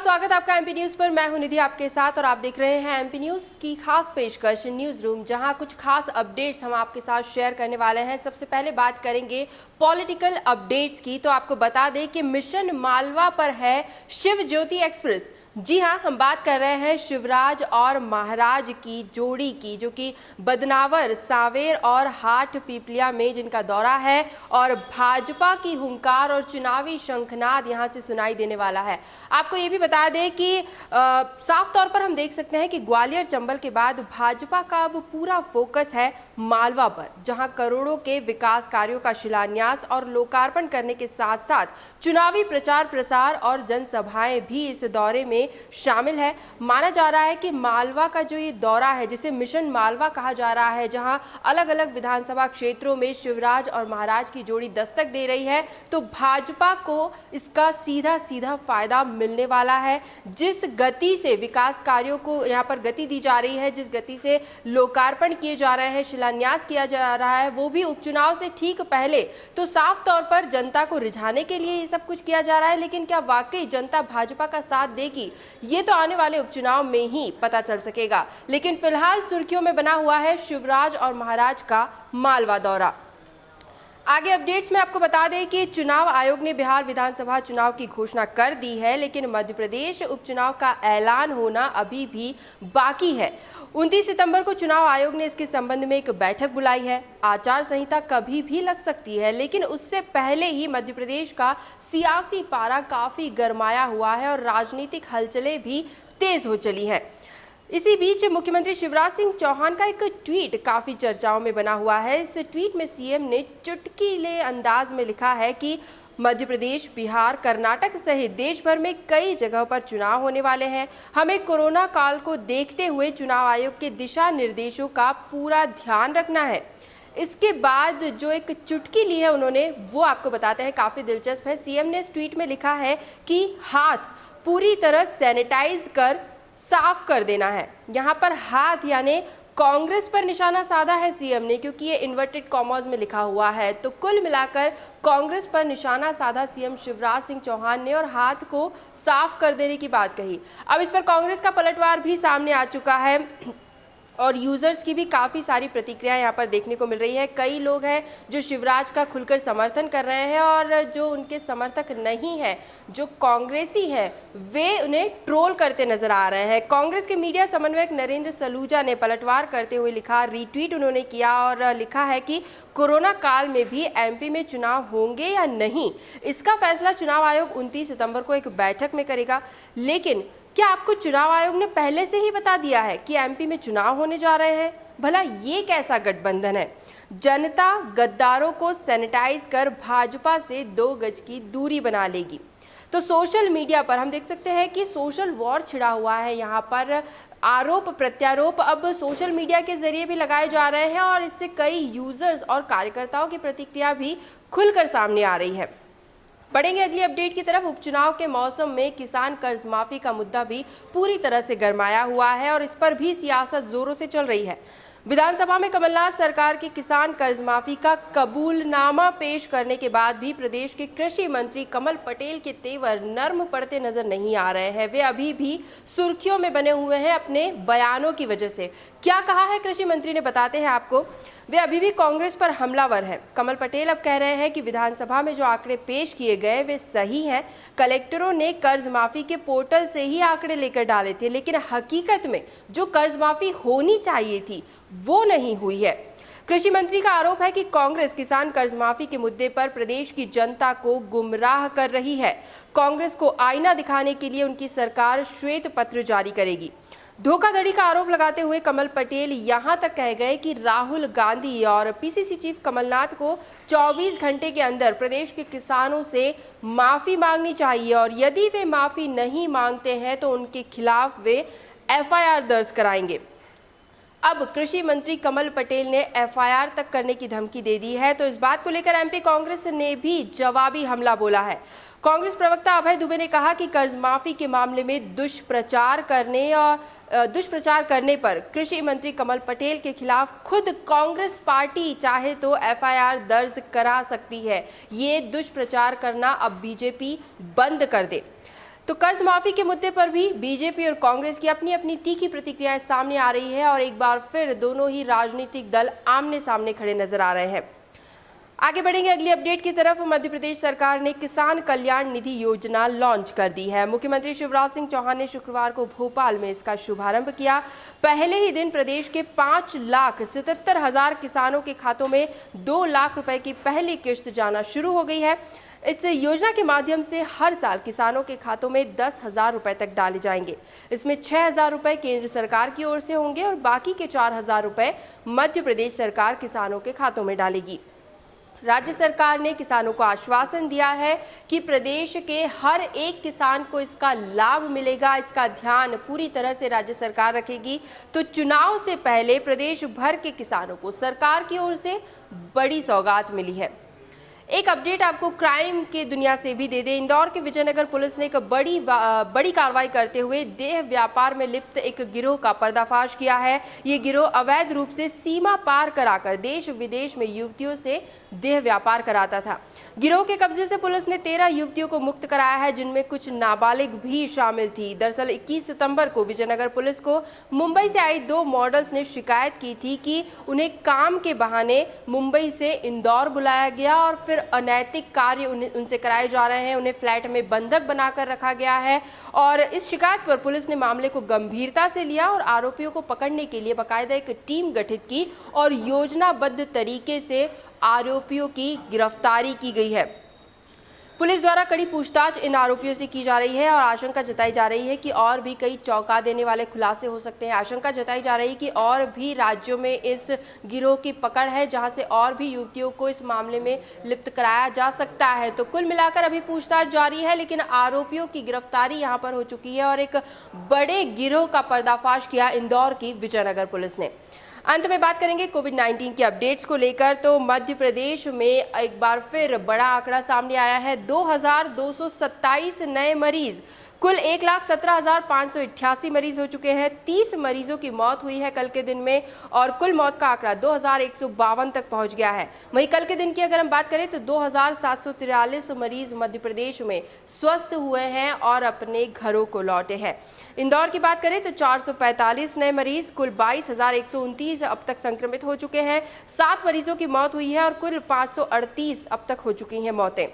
स्वागत आपका MP news पर। मैं हूं निधि आपके साथ और आप देख रहे हैं एमपी न्यूज की खास पेशकश न्यूज रूम, जहां कुछ खास अपडेट्स हम आपके साथ शेयर करने वाले हैं। सबसे पहले बात करेंगे पॉलिटिकल अपडेट्स की, तो आपको बता दें कि मिशन मालवा पर है शिव ज्योति एक्सप्रेस। जी हां, हम बात कर रहे हैं शिवराज और महाराज की जोड़ी की, जो कि बदनावर, सांवेर और हाट पीपलिया में जिनका दौरा है और भाजपा की हुंकार और चुनावी शंखनाद यहां से सुनाई देने वाला है। आपको ये भी बता दें कि साफ तौर पर हम देख सकते हैं कि ग्वालियर चंबल के बाद भाजपा का अब पूरा फोकस है मालवा पर, जहां करोड़ों के विकास कार्यों का शिलान्यास और लोकार्पण करने के साथ साथ चुनावी प्रचार प्रसार और जनसभाएं भी इस दौरे में शामिल है। माना जा रहा है कि मालवा का जो ये दौरा है, जिसे मिशन मालवा कहा जा रहा है, जहां अलग अलग विधानसभा क्षेत्रों में शिवराज और महाराज की जोड़ी दस्तक दे रही है, तो भाजपा को इसका सीधा सीधा फायदा मिलने वाला है। जिस गति से विकास कार्यों को यहाँ पर गति दी जा रही है, जिस गति से लोकार्पण किए जा रहे हैं, शिलान्यास किया जा रहा है, वो भी उपचुनाव से ठीक पहले, तो साफ तौर पर जनता को रिझाने के लिए ये सब कुछ किया जा रहा है। लेकिन क्या वाकई जनता भाजपा का साथ देगी, ये तो आने वाले उपचुनाव में ही पता चल सकेगा। लेकिन फिलहाल सुर्खियों में बना हुआ है शिवराज और महाराज का मालवा दौरा। आगे अपडेट्स में आपको बता दें कि चुनाव आयोग ने बिहार विधानसभा चुनाव की घोषणा कर दी है, लेकिन मध्य प्रदेश उपचुनाव का ऐलान होना अभी भी बाकी है। 29 सितंबर को चुनाव आयोग ने इसके संबंध में एक बैठक बुलाई है। आचार संहिता कभी भी लग सकती है, लेकिन उससे पहले ही मध्य प्रदेश का सियासी पारा काफी गरमाया हुआ है और राजनीतिक हलचलें भी तेज हो चली है। इसी बीच मुख्यमंत्री शिवराज सिंह चौहान का एक ट्वीट काफी चर्चाओं में बना हुआ है। इस ट्वीट में सीएम ने चुटकीले अंदाज में लिखा है कि मध्य प्रदेश, बिहार, कर्नाटक सहित देश भर में कई जगहों पर चुनाव होने वाले हैं। हमें कोरोना काल को देखते हुए चुनाव आयोग के दिशा निर्देशों का पूरा ध्यान रखना है। इसके बाद जो एक चुटकी ली है उन्होंने, वो आपको बताते हैं, काफी दिलचस्प है। सीएम ने इस ट्वीट में लिखा है कि हाथ पूरी तरह सैनिटाइज कर साफ कर देना है। यहाँ पर हाथ यानी कांग्रेस पर निशाना साधा है सीएम ने, क्योंकि ये इन्वर्टेड कॉमर्स में लिखा हुआ है। तो कुल मिलाकर कांग्रेस पर निशाना साधा सीएम शिवराज सिंह चौहान ने और हाथ को साफ कर देने की बात कही। अब इस पर कांग्रेस का पलटवार भी सामने आ चुका है और यूजर्स की भी काफ़ी सारी प्रतिक्रिया यहाँ पर देखने को मिल रही है। कई लोग हैं जो शिवराज का खुलकर समर्थन कर रहे हैं और जो उनके समर्थक नहीं है, जो कांग्रेसी है, वे उन्हें ट्रोल करते नजर आ रहे हैं। कांग्रेस के मीडिया समन्वयक नरेंद्र सलूजा ने पलटवार करते हुए लिखा, रीट्वीट उन्होंने किया और लिखा है कि कोरोना काल में भी एमपी में चुनाव होंगे या नहीं, इसका फैसला चुनाव आयोग 29 सितंबर को एक बैठक में करेगा। लेकिन क्या आपको चुनाव आयोग ने पहले से ही बता दिया है कि एमपी में चुनाव होने जा रहे हैं? भला ये कैसा गठबंधन है? जनता गद्दारों को सैनिटाइज कर भाजपा से 2 गज की दूरी बना लेगी। तो सोशल मीडिया पर हम देख सकते हैं कि सोशल वॉर छिड़ा हुआ है। यहाँ पर आरोप प्रत्यारोप अब सोशल मीडिया के जरिए भी लगाए जा रहे हैं और इससे कई यूजर्स और कार्यकर्ताओं की प्रतिक्रिया भी खुलकर सामने आ रही है। बढ़ेंगे अगली अपडेट की तरफ। उपचुनाव के मौसम में किसान कर्ज माफी का मुद्दा भी पूरी तरह से गरमाया हुआ है और इस पर भी सियासत जोरों से चल रही है। विधानसभा में कमलनाथ सरकार की किसान कर्ज माफी का कबूलनामा पेश करने के बाद भी प्रदेश के कृषि मंत्री कमल पटेल के तेवर नर्म पड़ते नजर नहीं आ रहे हैं। वे अभी भी सुर्खियों में बने हुए हैं अपने बयानों की वजह से। क्या कहा है कृषि मंत्री ने, बताते हैं आपको। वे अभी भी कांग्रेस पर हमलावर हैं। कमल पटेल अब कह रहे हैं कि विधानसभा में जो आंकड़े पेश किए गए वे सही हैं। कलेक्टरों ने कर्ज माफी के पोर्टल से ही आंकड़े लेकर डाले थे, लेकिन हकीकत में जो कर्ज माफी होनी चाहिए थी वो नहीं हुई है। कृषि मंत्री का आरोप है कि कांग्रेस किसान कर्ज माफी के मुद्दे पर प्रदेश की जनता को गुमराह कर रही है। कांग्रेस को आईना दिखाने के लिए उनकी सरकार श्वेत पत्र जारी करेगी। धोखाधड़ी का आरोप लगाते हुए कमल पटेल यहां तक कह गए कि राहुल गांधी और पीसीसी चीफ कमलनाथ को 24 घंटे के अंदर प्रदेश के किसानों से माफी मांगनी चाहिए और यदि वे माफी नहीं मांगते हैं तो उनके खिलाफ वे एफआईआर दर्ज कराएंगे। अब कृषि मंत्री कमल पटेल ने एफआईआर तक करने की धमकी दे दी है। तो इस बात को लेकर एमपी कांग्रेस ने भी जवाबी हमला बोला है। कांग्रेस प्रवक्ता अभय दुबे ने कहा कि कर्ज माफी के मामले में दुष्प्रचार करने पर कृषि मंत्री कमल पटेल के खिलाफ खुद कांग्रेस पार्टी चाहे तो एफआईआर दर्ज करा सकती है। ये दुष्प्रचार करना अब बीजेपी बंद कर दे। तो कर्ज माफी के मुद्दे पर भी बीजेपी और कांग्रेस की अपनी अपनी तीखी प्रतिक्रियाएं सामने आ रही है और एक बार फिर दोनों ही राजनीतिक दल आमने सामने खड़े नजर आ रहे हैं। आगे बढ़ेंगे अगली अपडेट की तरफ। मध्य प्रदेश सरकार ने किसान कल्याण निधि योजना लॉन्च कर दी है। मुख्यमंत्री शिवराज सिंह चौहान ने शुक्रवार को भोपाल में इसका शुभारंभ किया। पहले ही दिन प्रदेश के 5,77,000 किसानों के खातों में 2 लाख रुपए की पहली किश्त जाना शुरू हो गई है। इस योजना के माध्यम से हर साल किसानों के खातों में 10,000 रुपए तक डाले जाएंगे। इसमें 6,000 रुपए केंद्र सरकार की ओर से होंगे और बाकी के 4,000 रुपए मध्य प्रदेश सरकार किसानों के खातों में डालेगी। राज्य सरकार ने किसानों को आश्वासन दिया है कि प्रदेश के हर एक किसान को इसका लाभ मिलेगा। इसका ध्यान पूरी तरह से राज्य सरकार रखेगी। तो चुनाव से पहले प्रदेश भर के किसानों को सरकार की ओर से बड़ी सौगात मिली है। एक अपडेट आपको क्राइम के दुनिया से भी दे दे। इंदौर के विजयनगर पुलिस ने एक बड़ी कार्रवाई करते हुए देह व्यापार में लिप्त एक गिरोह का पर्दाफाश किया है। ये गिरोह अवैध रूप से सीमा पार कराकर देश विदेश में युवतियों से देह व्यापार कराता था। गिरोह के कब्जे से पुलिस ने 13 युवतियों को मुक्त कराया है, जिनमें कुछ नाबालिग भी शामिल थी। दरअसल 21 सितंबर को विजयनगर पुलिस को मुंबई से आई 2 मॉडल्स ने शिकायत की थी कि उन्हें काम के बहाने मुंबई से इंदौर बुलाया गया और फिर अनैतिक कार्य उनसे कराए जा रहे हैं। उन्हें फ्लैट में बंधक बनाकर रखा गया है और इस शिकायत पर पुलिस ने मामले को गंभीरता से लिया और आरोपियों को पकड़ने के लिए बाकायदा एक टीम गठित की और योजनाबद्ध तरीके से आरोपियों की गिरफ्तारी की गई है। पुलिस द्वारा कड़ी पूछताछ इन आरोपियों से की जा रही है और आशंका जताई जा रही है कि और भी कई चौंका देने वाले खुलासे हो सकते हैं। आशंका जताई जा रही है कि और भी राज्यों में इस गिरोह की पकड़ है, जहां से और भी युवतियों को इस मामले में लिप्त कराया जा सकता है। तो कुल मिलाकर अभी पूछताछ जारी है, लेकिन आरोपियों की गिरफ्तारी यहां पर हो चुकी है और एक बड़े गिरोह का पर्दाफाश किया इंदौर की विजयनगर पुलिस ने। अंत में बात करेंगे कोविड-19 की अपडेट्स को लेकर। तो मध्य प्रदेश में एक बार फिर बड़ा आंकड़ा सामने आया है। 2,227 नए मरीज, कुल 1,17,588 मरीज हो चुके हैं। 30 मरीजों की मौत हुई है कल के दिन में और कुल मौत का आंकड़ा 2,152 तक पहुंच गया है। वहीं कल के दिन की अगर हम बात करें तो 2,743 मरीज मध्य प्रदेश में स्वस्थ हुए हैं और अपने घरों को लौटे हैं। इंदौर की बात करें तो 445 नए मरीज, कुल 22,129 अब तक संक्रमित हो चुके हैं। 7 मरीजों की मौत हुई है और कुल 538 अब तक हो चुकी हैं मौतें।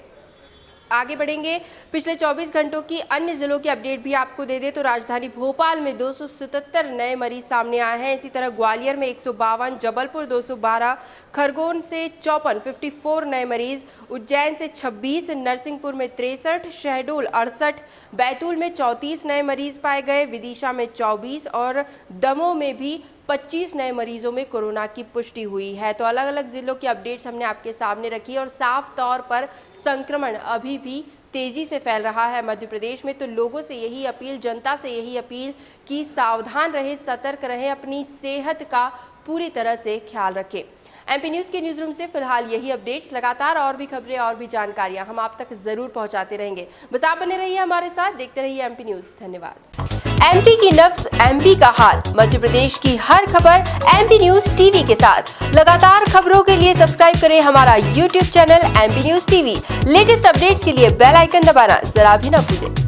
आगे बढ़ेंगे, पिछले 24 घंटों की अन्य जिलों की अपडेट भी आपको दे दे तो राजधानी भोपाल में 277 नए मरीज सामने आए हैं। इसी तरह ग्वालियर में 152, जबलपुर 212, खरगोन से 54 नए मरीज, उज्जैन से 26, नरसिंहपुर में 63, शहडोल 68, बैतूल में 34 नए मरीज पाए गए, विदिशा में 24 और दमोह में भी 25 नए मरीजों में कोरोना की पुष्टि हुई है। तो अलग अलग जिलों की अपडेट्स हमने आपके सामने रखी और साफ तौर पर संक्रमण अभी भी तेजी से फैल रहा है मध्य प्रदेश में। तो लोगों से यही अपील, जनता से यही अपील कि सावधान रहे, सतर्क रहे, अपनी सेहत का पूरी तरह से ख्याल रखें। एमपी न्यूज़ के न्यूज़ रूम से फिलहाल यही अपडेट्स। लगातार और भी खबरें और भी जानकारियां हम आप तक जरूर पहुंचाते रहेंगे। बस आप बने रहिए हमारे साथ, देखते रहिए एमपी न्यूज़। धन्यवाद। एमपी की नब्ज, एमपी का हाल, मध्य प्रदेश की हर खबर एमपी न्यूज़ टीवी के साथ। लगातार खबरों के लिए सब्सक्राइब करें हमारा YouTube channel MP news TV. Latest updates के लिए बेल आइकन दबाना जरा भी न भूलें।